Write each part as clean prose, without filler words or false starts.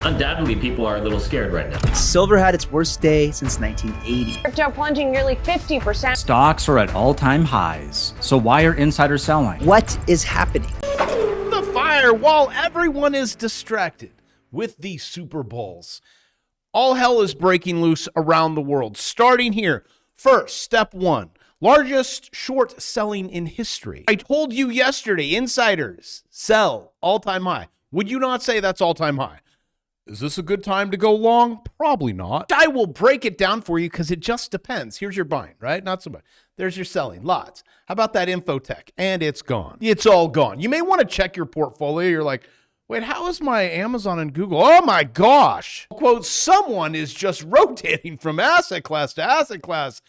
Undoubtedly, people are a little scared right now. Silver had its worst day since 1980. Crypto plunging nearly 50%. Stocks are at all-time highs. So why are insiders selling? What is happening? The fire while everyone is distracted with the Super Bowls. All hell is breaking loose around the world. Starting here, first, step one, largest short selling in history. I told you yesterday, insiders sell all-time high. Would you not say that's all-time high? Is this a good time to go long? Probably not. I will break it down for you because it just depends. Here's your buying, right? Not so much. There's your selling, lots. How about that infotech? And it's gone. It's all gone. You may want to check your portfolio. You're like, wait, how is my Amazon and Google? Oh my gosh. Quote, someone is just rotating from asset class to asset class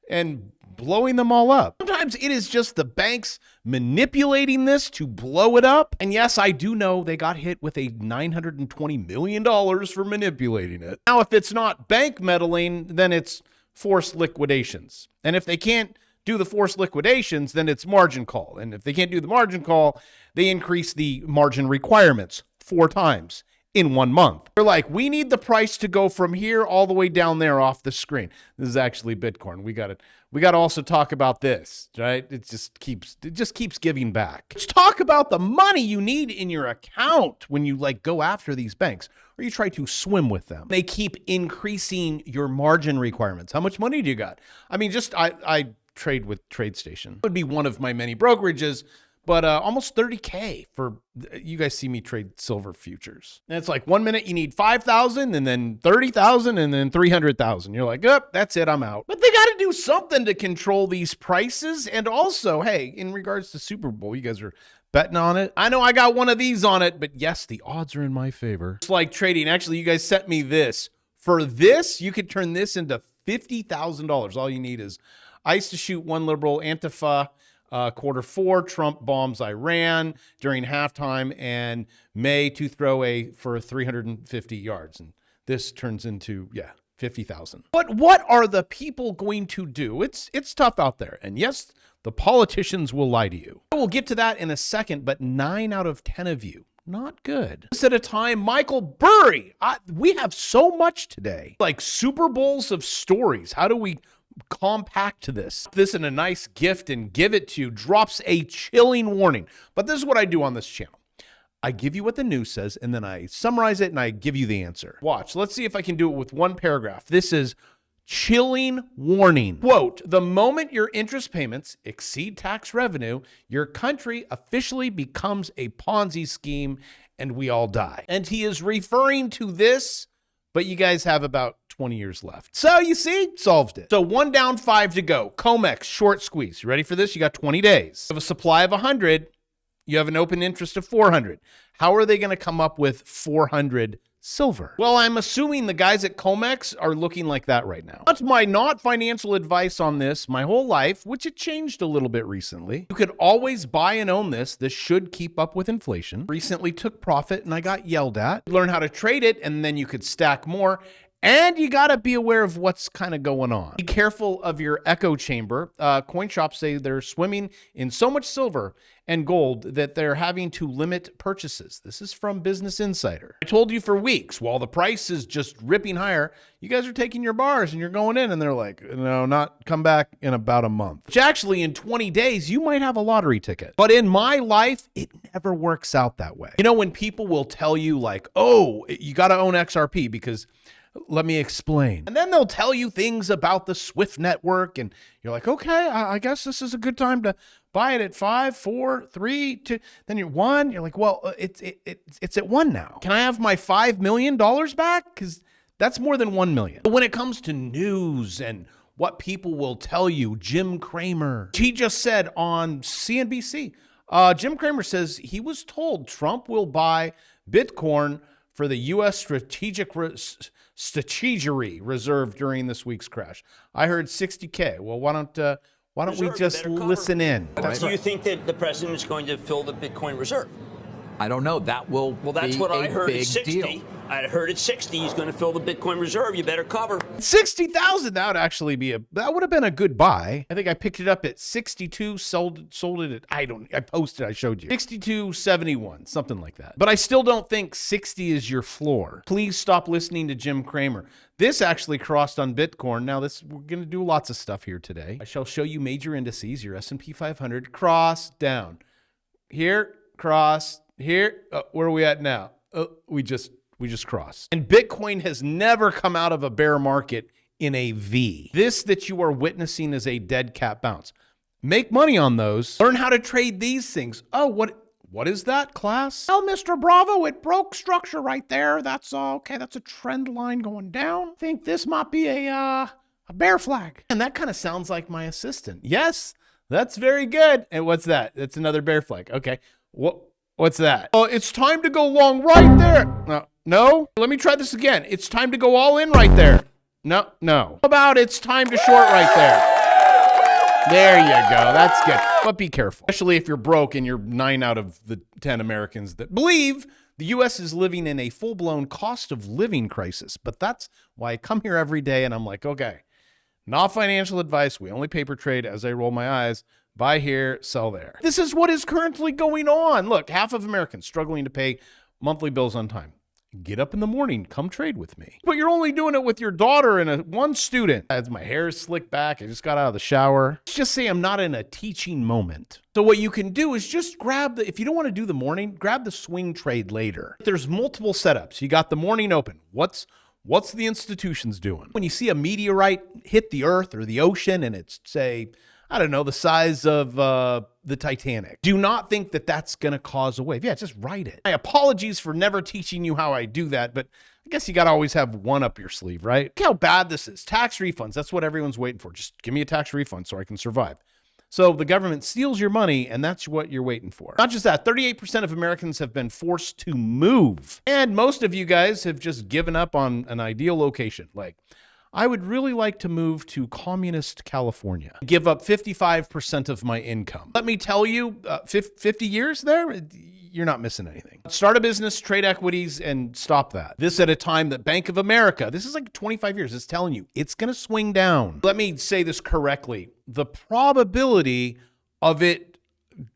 and blowing them all up. Sometimes it is just the banks manipulating this to blow it up. And yes, I do know they got hit with a $920 million for manipulating it. Now, if it's not bank meddling, then it's forced liquidations. And if they can't do the forced liquidations, then it's margin call. And if they can't do the margin call, they increase the margin requirements 4 times in 1 month. They're like, we need the price to go from here all the way down there off the screen. This is actually Bitcoin. We got to also talk about this, right? It just keeps giving back. Let's talk about the money you need in your account when you go after these banks or you try to swim with them. They keep increasing your margin requirements. How much money do you got? I mean, I trade with TradeStation. It would be one of my many brokerages, but almost 30K for, you guys see me trade silver futures. And it's like 1 minute you need 5,000 and then 30,000 and then 300,000. You're like, oh, that's it, I'm out. But they got to do something to control these prices. And also, hey, in regards to Super Bowl, you guys are betting on it. I know I got one of these on it, but yes, the odds are in my favor. It's like trading. Actually, you guys sent me this. For this, you could turn this into $50,000. All you need is ICE to shoot one liberal, Antifa, Q4, Trump bombs Iran during halftime, and May to throw for 350 yards. And this turns into, 50,000. But what are the people going to do? It's tough out there. And yes, the politicians will lie to you. I will get to that in a second, but 9 out of 10 of you, not good. This at a time, Michael Burry. We have so much today. Like Super Bowls of stories. How do we compact this in a nice gift and give it to you? Drops a chilling warning. But this is what I do on this channel. I give you what the news says, and then I summarize it, and I give you the answer. Watch. Let's see if I can do it with one paragraph. This is chilling warning. Quote, the moment your interest payments exceed tax revenue, your country officially becomes a Ponzi scheme, and we all die. And he is referring to this, but you guys have about 20 years left. So you see, solved it. So 1 down, 5 to go. COMEX, short squeeze. You ready for this? You got 20 days. You have a supply of 100. You have an open interest of 400. How are they going to come up with 400 silver? Well, I'm assuming the guys at COMEX are looking like that right now. That's my not financial advice on this my whole life, which it changed a little bit recently. You could always buy and own this. This should keep up with inflation. Recently took profit and I got yelled at. Learn how to trade it and then you could stack more. And you got to be aware of what's kind of going on. Be careful of your echo chamber. Coin shops say they're swimming in so much silver and gold that they're having to limit purchases. This is from Business Insider. I told you for weeks, while the price is just ripping higher, you guys are taking your bars and you're going in and they're like, no, not come back in about a month. Which actually in 20 days, you might have a lottery ticket. But in my life, it never works out that way. You know, when people will tell you like, oh, you got to own XRP because let me explain. And then they'll tell you things about the Swift network and you're like, okay, I guess this is a good time to buy it at 5, 4, 3, 2. Then you're 1. You're like, well, it's at 1 now. Can I have my $5 million back? Because that's more than 1 million. But when it comes to news and what people will tell you, Jim Cramer, he just said on CNBC, Jim Cramer says he was told Trump will buy Bitcoin for the U.S. strategery reserve during this week's crash. I heard 60K. Well, why don't we just listen in? Do you think that the president is going to fill the Bitcoin reserve? I don't know. That will Well, that's be what I a heard. big 60. deal. I heard at 60 he's going to fill the Bitcoin reserve. You better cover. 60,000, that would actually be that would have been a good buy. I think I picked it up at 62, sold it at, I showed you. 62.71, something like that. But I still don't think 60 is your floor. Please stop listening to Jim Cramer. This actually crossed on Bitcoin. Now we're going to do lots of stuff here today. I shall show you major indices, your S&P 500, cross, down. Here, cross, here. Where are we at now? We just crossed. And Bitcoin has never come out of a bear market in a V. This that you are witnessing is a dead cat bounce. Make money on those. Learn how to trade these things. Oh, what is that, class? Well, Mr. Bravo, it broke structure right there. That's okay. That's a trend line going down. I think this might be a bear flag. And that kind of sounds like my assistant. Yes, that's very good. And what's that? That's another bear flag. Okay. What's that? Oh, it's time to go long right there. No. Let me try this again. It's time to go all in right there. No. How about it's time to short right there? There you go. That's good. But be careful, especially if you're broke and you're 9 out of the 10 Americans that believe the U.S. is living in a full-blown cost of living crisis. But that's why I come here every day and I'm like, okay, not financial advice. We only paper trade. As I roll my eyes, buy here, sell there. This is what is currently going on. Look, half of Americans struggling to pay monthly bills on time. Get up in the morning, come trade with me. But you're only doing it with your daughter and one student. As my hair is slicked back, I just got out of the shower. Let's just say I'm not in a teaching moment. So what you can do is just if you don't want to do the morning, grab the swing trade later. There's multiple setups. You got the morning open. What's the institutions doing? When you see a meteorite hit the earth or the ocean and it's, say, I don't know, the size of the Titanic. Do not think that that's going to cause a wave. Yeah, just write it. My apologies for never teaching you how I do that, but I guess you got to always have one up your sleeve, right? Look how bad this is. Tax refunds, that's what everyone's waiting for. Just give me a tax refund so I can survive. So the government steals your money, and that's what you're waiting for. Not just that, 38% of Americans have been forced to move. And most of you guys have just given up on an ideal location. Like, I would really like to move to communist California, give up 55% of my income. Let me tell you, 50 years there, you're not missing anything. Start a business, trade equities, and stop that. This at a time that Bank of America, this is like 25 years, it's telling you it's going to swing down. Let me say this correctly. The probability of it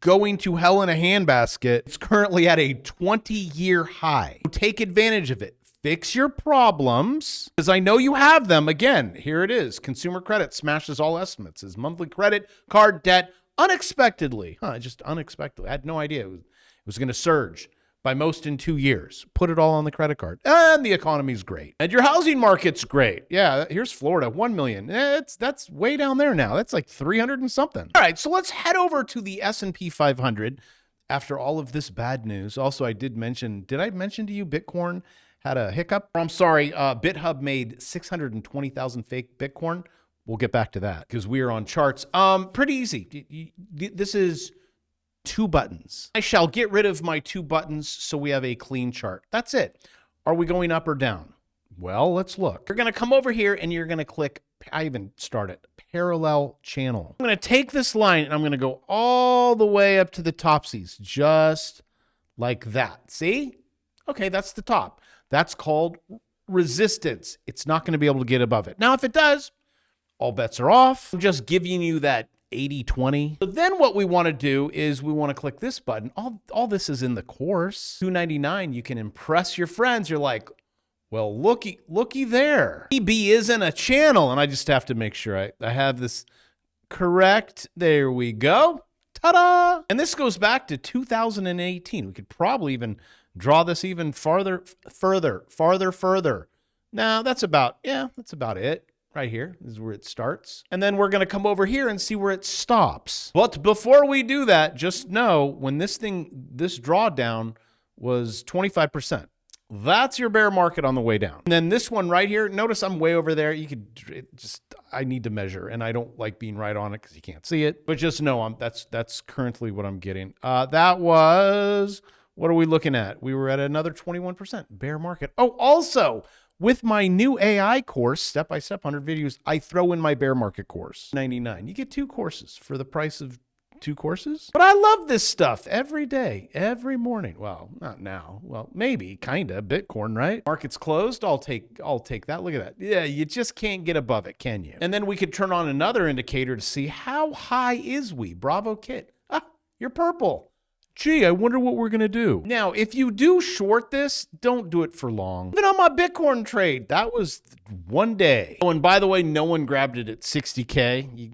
going to hell in a handbasket is currently at a 20-year high. Take advantage of it. Fix your problems, because I know you have them. Again, here it is. Consumer credit smashes all estimates. His monthly credit card debt unexpectedly. Just unexpectedly. I had no idea it was going to surge by most in 2 years. Put it all on the credit card. And the economy's great. And your housing market's great. Yeah, here's Florida, 1 million. That's way down there now. That's like 300 and something. All right, so let's head over to the S&P 500 after all of this bad news. Also, did I mention to you Bitcoin had a hiccup? I'm sorry, BitHub made 620,000 fake Bitcoin. We'll get back to that because we are on charts. Pretty easy. This is 2 buttons. I shall get rid of my 2 buttons so we have a clean chart. That's it. Are we going up or down? Well, let's look. You're going to come over here and you're going to click, I even started, parallel channel. I'm going to take this line and I'm going to go all the way up to the topsies, just like that. See? Okay, that's the top. That's called resistance. It's not going to be able to get above it. Now, if it does, all bets are off. I'm just giving you that 80-20. So then what we want to do is we want to click this button. All this is in the course. $2.99, you can impress your friends. You're like, well, looky there. EB isn't a channel, and I just have to make sure I have this correct. There we go. Ta-da! And this goes back to 2018. We could probably even draw this even farther. Now that's about it. Right here is where it starts. And then we're going to come over here and see where it stops. But before we do that, just know when this drawdown was 25%, that's your bear market on the way down. And then this one right here, notice I'm way over there. I need to measure, and I don't like being right on it because you can't see it. But just know that's currently what I'm getting. That was, what are we looking at? We were at another 21% bear market. Oh, also, with my new AI course, step-by-step 100 videos, I throw in my bear market course, $99. You get 2 courses for the price of 2 courses. But I love this stuff every day, every morning. Well, not now. Well, maybe, kind of. Bitcoin, right? Market's closed. I'll take that. Look at that. Yeah, you just can't get above it, can you? And then we could turn on another indicator to see how high is we. Bravo, Kit. Ah, you're purple. Gee, I wonder what we're going to do. Now, if you do short this, don't do it for long. Even on my Bitcoin trade, that was one day. Oh, and by the way, no one grabbed it at 60K.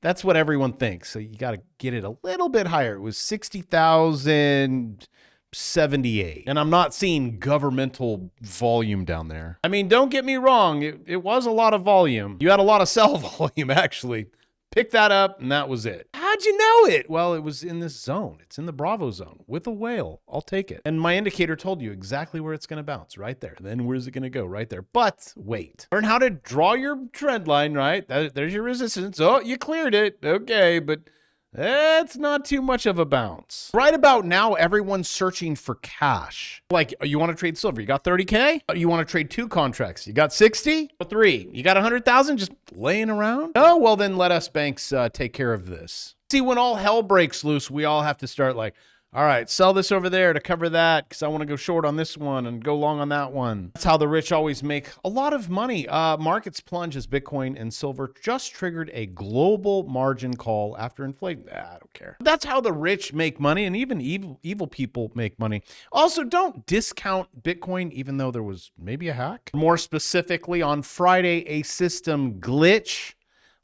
That's what everyone thinks. So you got to get it a little bit higher. It was 60,078. And I'm not seeing governmental volume down there. I mean, don't get me wrong. It was a lot of volume. You had a lot of sell volume, actually. Pick that up, and that was it. How'd you know it? Well, it was in this zone. It's in the Bravo zone with a whale. I'll take it. And my indicator told you exactly where it's going to bounce, right there. Then where's it going to go? Right there. But wait. Learn how to draw your trend line, right? There's your resistance. Oh, you cleared it. Okay, but that's not too much of a bounce. Right about now, everyone's searching for cash. Like, you want to trade silver? You got 30K? You want to trade 2 contracts? You got 60? Or 3? You got 100,000 just laying around? Oh, well, then let us banks take care of this. See, when all hell breaks loose, we all have to start like, all right, sell this over there to cover that because I want to go short on this one and go long on that one. That's how the rich always make a lot of money. Markets plunge as Bitcoin and silver just triggered a global margin call after inflation. I don't care. That's how the rich make money, and even evil people make money. Also, don't discount Bitcoin, even though there was maybe a hack. More specifically, on Friday, a system glitch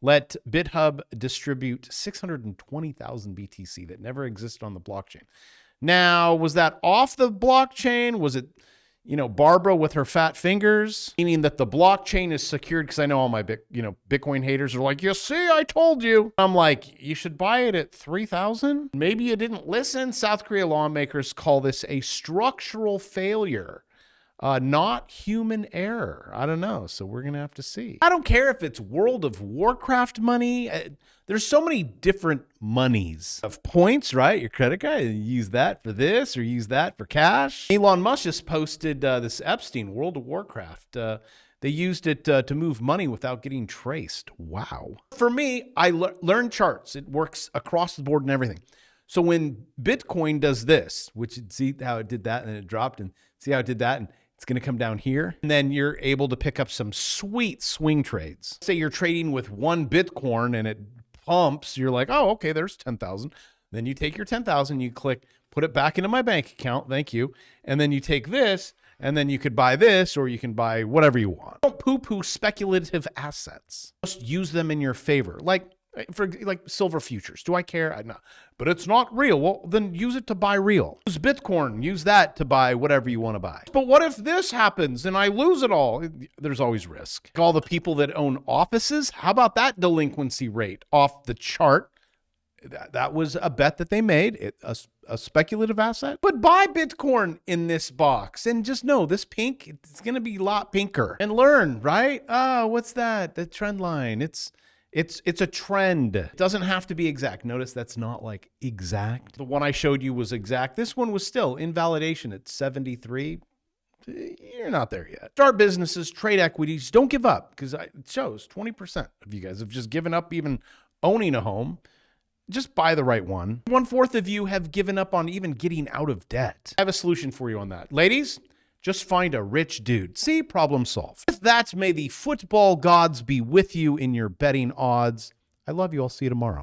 let BitHub distribute 620,000 BTC that never existed on the blockchain. Now, was that off the blockchain? Was it, Barbara with her fat fingers? Meaning that the blockchain is secured, because I know all my Bitcoin haters are like, you see, I told you. I'm like, you should buy it at 3,000? Maybe you didn't listen. South Korea lawmakers call this a structural failure. Not human error. I don't know. So we're going to have to see. I don't care if it's World of Warcraft money. There's so many different monies of points, right? Your credit card, you use that for this or use that for cash. Elon Musk just posted this Epstein World of Warcraft. They used it to move money without getting traced. Wow. For me, I learned charts. It works across the board and everything. So when Bitcoin does this, which see how it did that and then it dropped, and see how it did that, and it's going to come down here. And then you're able to pick up some sweet swing trades. Say you're trading with 1 Bitcoin and it pumps. You're like, oh, okay, there's 10,000. Then you take your 10,000, you click, put it back into my bank account. Thank you. And then you take this, and then you could buy this, or you can buy whatever you want. Don't poo-poo speculative assets. Just use them in your favor. Like silver futures. Do I care? No. But it's not real. Well, then use it to buy real. Use Bitcoin. Use that to buy whatever you want to buy. But what if this happens and I lose it all? There's always risk. All the people that own offices, how about that delinquency rate off the chart? That was a bet that they made, a speculative asset. But buy Bitcoin in this box and just know this pink, it's going to be a lot pinker. And learn, right? What's that? The trend line. It's a trend. It doesn't have to be exact. Notice that's not like exact. The one I showed you was exact. This one was still invalidation at 73. You're not there yet. Start businesses, trade equities. Don't give up, because it shows 20% of you guys have just given up even owning a home. Just buy the right one. 1/4 of you have given up on even getting out of debt. I have a solution for you on that. Ladies, just find a rich dude. See, problem solved. With that, may the football gods be with you in your betting odds. I love you. I'll see you tomorrow.